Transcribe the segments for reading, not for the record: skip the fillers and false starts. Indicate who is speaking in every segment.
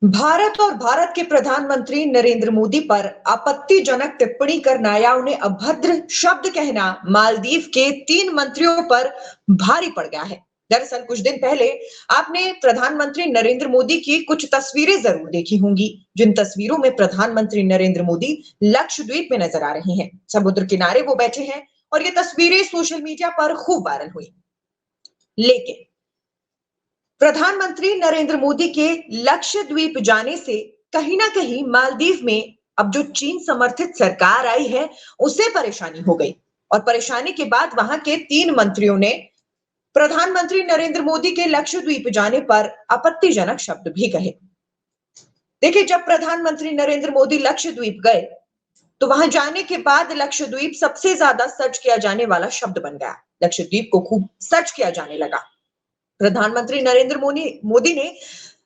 Speaker 1: भारत और भारत के प्रधानमंत्री नरेंद्र मोदी पर आपत्तिजनक टिप्पणी करना या उन्हें अभद्र शब्द कहना मालदीव के 3 मंत्रियों पर भारी पड़ गया है। दरअसल कुछ दिन पहले आपने प्रधानमंत्री नरेंद्र मोदी की कुछ तस्वीरें जरूर देखी होंगी, जिन तस्वीरों में प्रधानमंत्री नरेंद्र मोदी लक्षद्वीप में नजर आ रहे हैं। समुद्र किनारे वो बैठे हैं और ये तस्वीरें सोशल मीडिया पर खूब वायरल हुई। लेकिन प्रधानमंत्री नरेंद्र मोदी के लक्षद्वीप जाने से कहीं ना कहीं मालदीव में अब जो चीन समर्थित सरकार आई है उसे परेशानी हो गई। और परेशानी के बाद वहां के 3 मंत्रियों ने प्रधानमंत्री नरेंद्र मोदी के लक्षद्वीप जाने पर आपत्तिजनक शब्द भी कहे। देखिए, जब प्रधानमंत्री नरेंद्र मोदी लक्षद्वीप गए तो वहां जाने के बाद लक्षद्वीप सबसे ज्यादा सर्च किया जाने वाला शब्द बन गया। लक्षद्वीप को खूब सर्च किया जाने लगा। प्रधानमंत्री नरेंद्र मोदी ने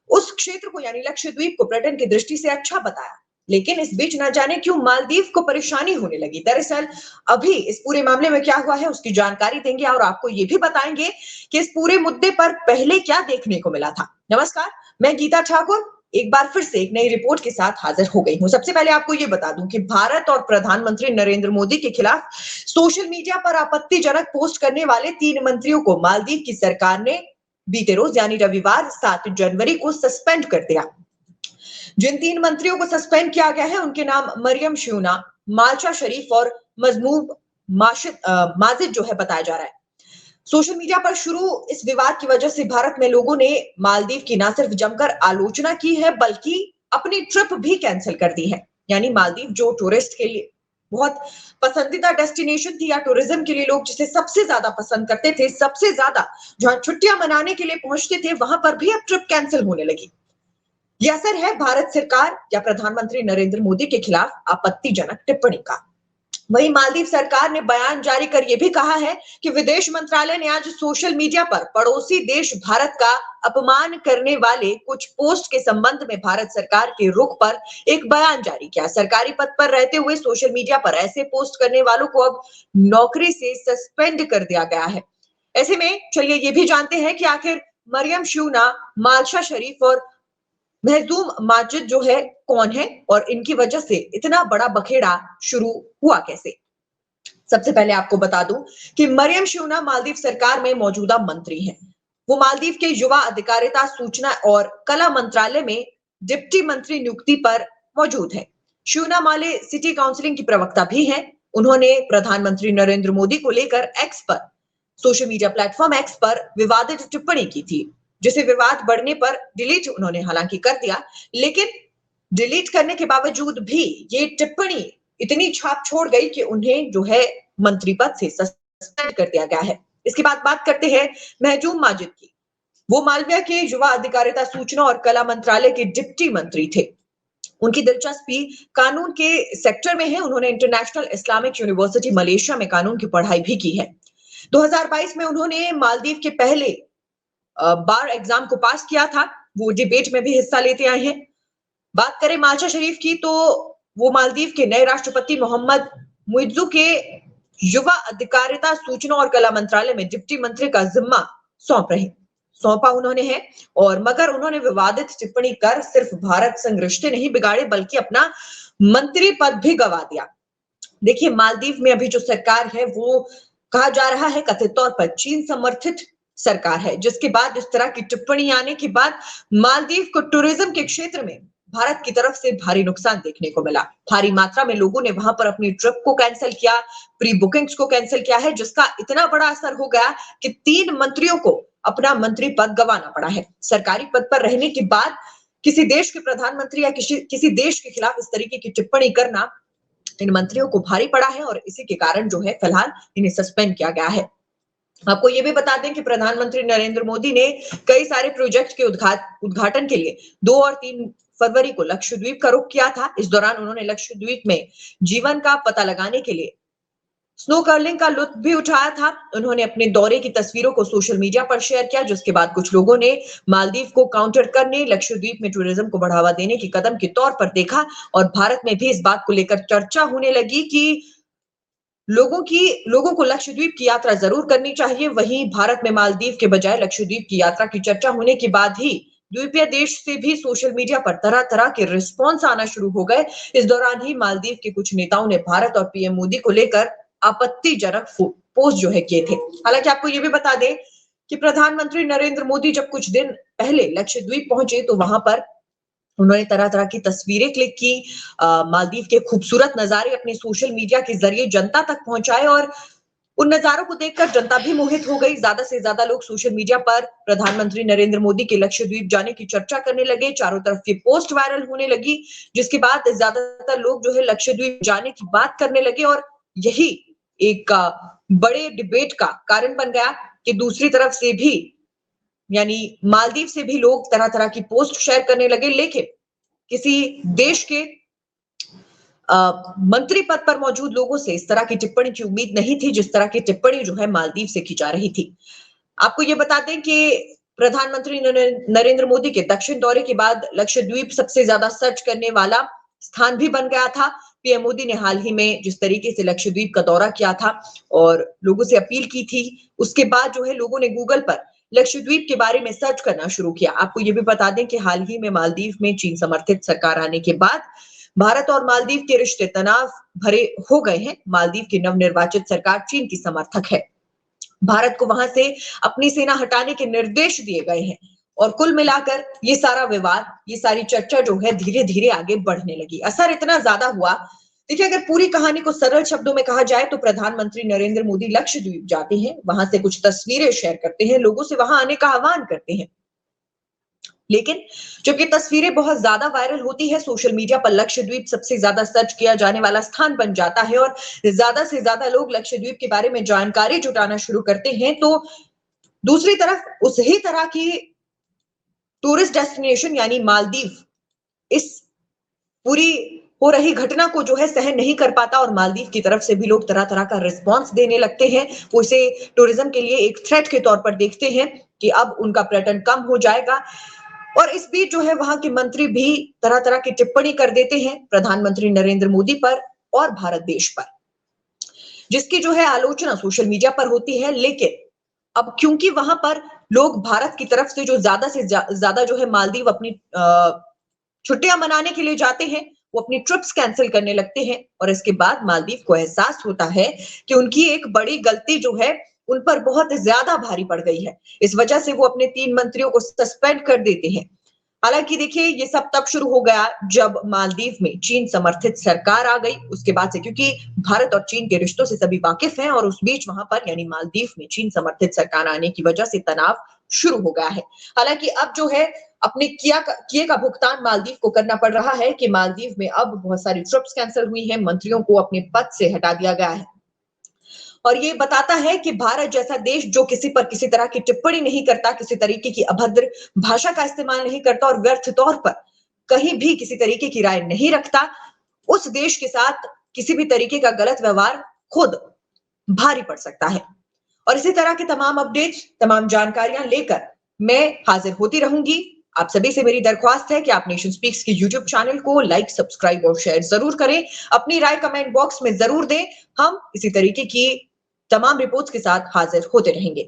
Speaker 1: उस क्षेत्र को यानी लक्षद्वीप को पर्यटन की दृष्टि से अच्छा बताया, लेकिन इस बीच न जाने क्यों मालदीव को परेशानी होने लगी। दरअसल अभी इस पूरे मामले में क्या हुआ है उसकी जानकारी देंगे और आपको ये भी बताएंगे कि इस पूरे मुद्दे पर पहले क्या देखने को मिला था। नमस्कार, मैं गीता ठाकुर एक बार फिर से एक नई रिपोर्ट के साथ हाजिर हो गई हूं। सबसे पहले आपको ये बता दूं कि भारत और प्रधानमंत्री नरेंद्र मोदी के खिलाफ सोशल मीडिया पर आपत्तिजनक पोस्ट करने वाले 3 मंत्रियों को मालदीव की सरकार ने बीते रोज यानी रविवार 7 जनवरी को सस्पेंड कर दिया। जिन 3 मंत्रियों को सस्पेंड किया गया है उनके नाम मरियम श्यूना, माल्शा शरीफ और मजमूब माजिद जो है बताया जा रहा है। सोशल मीडिया पर शुरू इस विवाद की वजह से भारत में लोगों ने मालदीव की न सिर्फ जमकर आलोचना की है बल्कि अपनी ट्रिप भी कैंसिल कर दी है। यानी मालदीव जो टूरिस्ट के लिए बहुत पसंदीदा डेस्टिनेशन थी या टूरिज्म के लिए लोग जिसे सबसे ज्यादा पसंद करते थे, सबसे ज्यादा जहां छुट्टियां मनाने के लिए पहुंचते थे, वहां पर भी अब ट्रिप कैंसिल होने लगी। यह असर है भारत सरकार या प्रधानमंत्री नरेंद्र मोदी के खिलाफ आपत्तिजनक टिप्पणी का। वहीं मालदीव सरकार ने बयान जारी कर यह भी कहा है कि विदेश मंत्रालय ने आज सोशल मीडिया पर पड़ोसी देश भारत का अपमान करने वाले कुछ पोस्ट के संबंध में भारत सरकार के रुख पर एक बयान जारी किया। सरकारी पद पर रहते हुए सोशल मीडिया पर ऐसे पोस्ट करने वालों को अब नौकरी से सस्पेंड कर दिया गया है। ऐसे में चलिए ये भी जानते हैं कि आखिर मरियम शूना, माल्शा शरीफ और महजूम माजिद जो है कौन है और इनकी वजह से इतना बड़ा बखेड़ा शुरू हुआ कैसे। सबसे पहले आपको बता दूं कि मरियम शूना मालदीव सरकार में मौजूदा मंत्री हैं। वो मालदीव के युवा अधिकारिता, सूचना और कला मंत्रालय में डिप्टी मंत्री नियुक्ति पर मौजूद है। शूना माले सिटी काउंसिलिंग की प्रवक्ता भी हैं। उन्होंने प्रधानमंत्री नरेंद्र मोदी को लेकर एक्स पर सोशल मीडिया प्लेटफॉर्म एक्स पर विवादित टिप्पणी की थी, जिसे विवाद बढ़ने पर डिलीट उन्होंने हालांकि कर दिया, लेकिन डिलीट करने के बावजूद भी ये टिप्पणी इतनी छाप छोड़ गई कि उन्हें जो है मंत्री पद से सस्पेंड कर दिया गया है। इसके बाद बात करते हैं महजूम माजिद की। वो मालविया के युवा अधिकारिता, सूचना और कला मंत्रालय के डिप्टी मंत्री थे। उनकी दिलचस्पी कानून के सेक्टर में है। उन्होंने इंटरनेशनल इस्लामिक यूनिवर्सिटी मलेशिया में कानून की पढ़ाई भी की है। 2022 में उन्होंने मालदीव के पहले बार एग्जाम को पास किया था। वो डिबेट में भी हिस्सा लेते आए हैं। बात करें माल्शा शरीफ की तो वो मालदीव के नए राष्ट्रपति मोहम्मद मुइज्जू के युवा अधिकारिता, सूचना और कला मंत्रालय में डिप्टी मंत्री का जिम्मा सौंपा उन्होंने है। और मगर उन्होंने विवादित टिप्पणी कर सिर्फ भारत संग रिश्ते नहीं बिगाड़े बल्कि अपना मंत्री पद भी गंवा दिया। देखिए, मालदीव में अभी जो सरकार है वो कहा जा रहा है कथित तौर पर चीन समर्थित सरकार है, जिसके बाद इस तरह की टिप्पणी आने के बाद मालदीव को टूरिज्म के क्षेत्र में भारत की तरफ से भारी नुकसान देखने को मिला। भारी मात्रा में लोगों ने वहां पर अपनी ट्रिप को कैंसिल किया, प्री बुकिंग्स को कैंसिल किया है, जिसका इतना बड़ा असर हो गया कि 3 मंत्रियों को अपना मंत्री पद गंवाना पड़ा है। सरकारी पद पर रहने के बाद किसी देश के प्रधानमंत्री या किसी देश के खिलाफ इस तरीके की टिप्पणी करना इन मंत्रियों को भारी पड़ा है और इसी के कारण जो है फिलहाल इन्हें सस्पेंड किया गया है। आपको ये भी बता दें कि प्रधानमंत्री नरेंद्र मोदी ने कई सारे प्रोजेक्ट के उद्घाटन के लिए 2 और 3 फरवरी को लक्षद्वीप का रुख किया था। इस दौरान उन्होंने लक्षद्वीप में जीवन का पता लगाने के लिए स्नो कर्लिंग का लुत्फ भी उठाया था। उन्होंने अपने दौरे की तस्वीरों को सोशल मीडिया पर शेयर किया, जिसके बाद कुछ लोगों ने मालदीव को काउंटर करने, लक्षद्वीप में टूरिज्म को बढ़ावा देने के कदम के तौर पर देखा और भारत में भी इस बात को लेकर चर्चा होने लगी कि लोगों को लक्षद्वीप की यात्रा जरूर करनी चाहिए। वहीं भारत में मालदीव के बजाय लक्षद्वीप की यात्रा की चर्चा होने के बाद ही द्वीपीय देश से भी सोशल मीडिया पर तरह तरह के रिस्पॉन्स आना शुरू हो गए। इस दौरान ही मालदीव के कुछ नेताओं ने भारत और पीएम मोदी को लेकर आपत्तिजनक पोस्ट जो है किए थे। हालांकि आपको ये भी बता दें कि प्रधानमंत्री नरेंद्र मोदी जब कुछ दिन पहले लक्षद्वीप पहुंचे तो वहां पर उन्होंने तरह तरह की तस्वीरें क्लिक की, मालदीव के खूबसूरत नजारे अपने सोशल मीडिया के जरिए जनता तक पहुंचाए और उन नजारों को देखकर जनता भी मोहित हो गई। ज्यादा से ज्यादा लोग सोशल मीडिया पर प्रधानमंत्री नरेंद्र मोदी के लक्षद्वीप जाने की चर्चा करने लगे। चारों तरफ ये पोस्ट वायरल होने लगी, जिसके बाद ज्यादातर लोग जो है लक्षद्वीप जाने की बात करने लगे और यही एक बड़े डिबेट का कारण बन गया कि दूसरी तरफ से भी यानी मालदीव से भी लोग तरह तरह की पोस्ट शेयर करने लगे। लेकिन किसी देश के मंत्री पद पर मौजूद लोगों से इस तरह की टिप्पणी की उम्मीद नहीं थी, जिस तरह की टिप्पणी जो है मालदीव से की जा रही थी। आपको ये बता दें कि प्रधानमंत्री नरेंद्र मोदी के दक्षिण दौरे के बाद लक्षद्वीप सबसे ज्यादा सर्च करने वाला स्थान भी बन गया था। पीएम मोदी ने हाल ही में जिस तरीके से लक्षद्वीप का दौरा किया था और लोगों से अपील की थी, उसके बाद जो है लोगों ने गूगल पर लक्षद्वीप के बारे में सर्च करना शुरू किया। आपको ये भी बता दें कि हाल ही में मालदीव में चीन समर्थित सरकार आने के बाद भारत और मालदीव के रिश्ते तनाव भरे हो गए हैं। मालदीव की नवनिर्वाचित सरकार चीन की समर्थक है। भारत को वहां से अपनी सेना हटाने के निर्देश दिए गए हैं और कुल मिलाकर ये सारा विवाद, ये सारी चर्चा जो है धीरे धीरे आगे बढ़ने लगी। असर इतना ज्यादा हुआ, देखिए अगर पूरी कहानी को सरल शब्दों में कहा जाए तो प्रधानमंत्री नरेंद्र मोदी लक्षद्वीप जाते हैं, वहां से कुछ तस्वीरें शेयर करते हैं, लोगों से वहां आने का आह्वान करते हैं। लेकिन जब ये तस्वीरें बहुत ज्यादा वायरल होती है सोशल मीडिया पर, लक्षद्वीप सबसे ज्यादा सर्च किया जाने वाला स्थान बन जाता है और ज्यादा से ज्यादा लोग लक्षद्वीप के बारे में जानकारी जुटाना शुरू करते हैं, तो दूसरी तरफ उसी तरह की टूरिस्ट डेस्टिनेशन यानी मालदीव इस पूरी हो रही घटना को जो है सहन नहीं कर पाता और मालदीव की तरफ से भी लोग तरह तरह का रिस्पॉन्स देने लगते हैं। वो इसे टूरिज्म के लिए एक थ्रेट के तौर पर देखते हैं कि अब उनका पर्यटन कम हो जाएगा। और इस बीच जो है वहां के मंत्री भी तरह तरह की टिप्पणी कर देते हैं प्रधानमंत्री नरेंद्र मोदी पर और भारत देश पर, जिसकी जो है आलोचना सोशल मीडिया पर होती है। लेकिन अब क्योंकि वहां पर लोग भारत की तरफ से जो ज्यादा से ज्यादा जो है मालदीव अपनी छुट्टियां मनाने के लिए जाते हैं, वो अपनी ट्रिप्स कैंसिल करने लगते हैं और इसके बाद मालदीव को एहसास होता है कि उनकी एक बड़ी गलती जो है उन पर बहुत ज्यादा भारी पड़ गई है। इस वजह से वो अपने 3 मंत्रियों को सस्पेंड कर देते हैं। हालांकि देखिए ये सब तब शुरू हो गया जब मालदीव में चीन समर्थित सरकार आ गई। उसके बाद से, क्योंकि भारत और चीन के रिश्तों से सभी वाकिफ हैं और उस बीच वहां पर यानी मालदीव में चीन समर्थित सरकार आने की वजह से तनाव शुरू हो गया है। हालांकि अब जो है अपने किए का भुगतान मालदीव को करना पड़ रहा है कि मालदीव में अब बहुत सारी ट्रिप्स कैंसिल हुई हैं, मंत्रियों को अपने पद से हटा दिया गया है। और ये बताता है कि भारत जैसा देश जो किसी पर किसी तरह की टिप्पणी नहीं करता, किसी तरीके की अभद्र भाषा का इस्तेमाल नहीं करता और व्यर्थ तौर पर कहीं भी किसी तरीके की राय नहीं रखता, उस देश के साथ किसी भी तरीके का गलत व्यवहार खुद भारी पड़ सकता है। और इसी तरह के तमाम अपडेट्स, तमाम जानकारियां लेकर मैं हाजिर होती रहूंगी। आप सभी से मेरी दरख्वास्त है कि आप नेशन स्पीक्स के यूट्यूब चैनल को लाइक, सब्सक्राइब और शेयर जरूर करें। अपनी राय कमेंट बॉक्स में जरूर दें। हम इसी तरीके की तमाम रिपोर्ट्स के साथ हाजिर होते रहेंगे।